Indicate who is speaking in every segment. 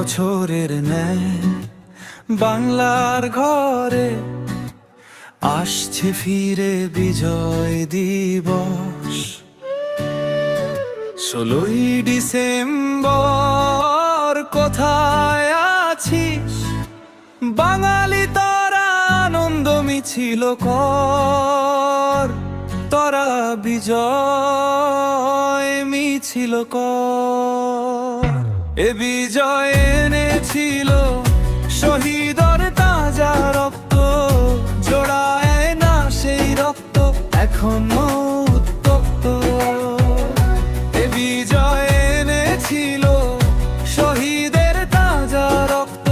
Speaker 1: বছরের ন্যায় বাংলার ঘরে আসছে ফিরে বিজয় দিবস। 16ই ডিসেম্বর কোথায় আছিস বাঙালি, তোরা আনন্দ মিছিল কর, তোরা বিজয় মিছিল কর। এ বিজয় এনেছিল শহীদর তাজা রক্ত, জোড়ায় না সেই রক্ত এখনো উত্তপ্ত। এ বিজয় এনেছিল শহীদের তাজা রক্ত,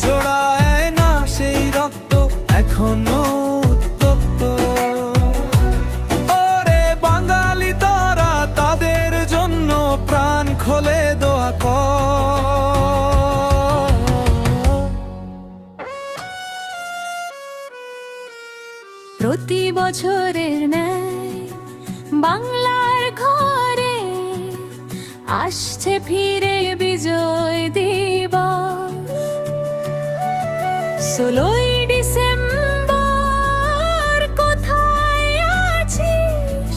Speaker 1: জোড়ায় না সেই রক্ত এখনো উত্তপ্ত। ওরে বাঙালি তোরা তাদের জন্য প্রাণ খোলে দোয়া কর।
Speaker 2: প্রতি বছরের ন্যায় বাংলার ঘরে আসছে ফিরে বিজয় দিবস। 16ই ডিসেম্বর কোথায় আছিস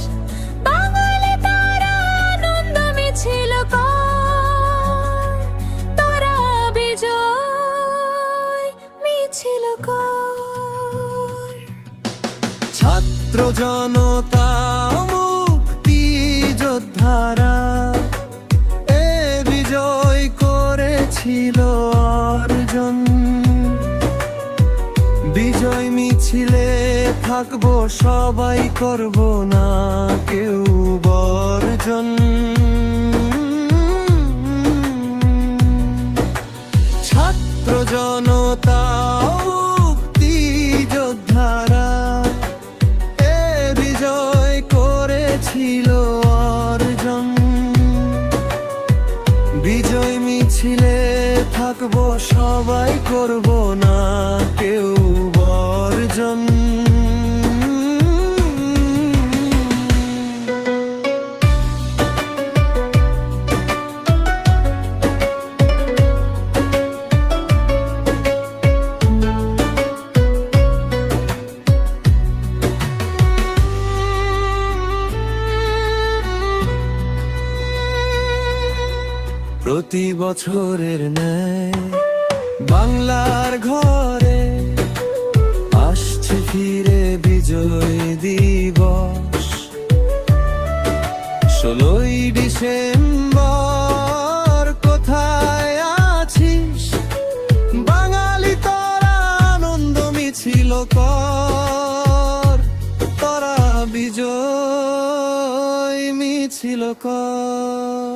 Speaker 2: বাঙালি, তারা আনন্দ মিছিল কর, তারা বিজয় মিছিল কর।
Speaker 1: ছাত্র জনতা মুক্তি যোদ্ধারা এ বিজয় করেছিল অর্জন। বিজয় মিছিলে থাকবো সবাই, করব না কেউ বর্জন। ছাত্র জনতা মুক্তি যোদ্ধারা এ বিজয় করেছিল অর্জন। বিজয় মিছিলে থাকবো সবাই, করব না কেউ বর্জন। প্রতি বছরের ন্যায় বাংলার ঘরে আসছে ফিরে বিজয় দিবস। 16ই ডিসেম্বর কোথায় আছিস বাঙালি, তোরা আনন্দ মিছিল কর, তোরা বিজয় মিছিল কর।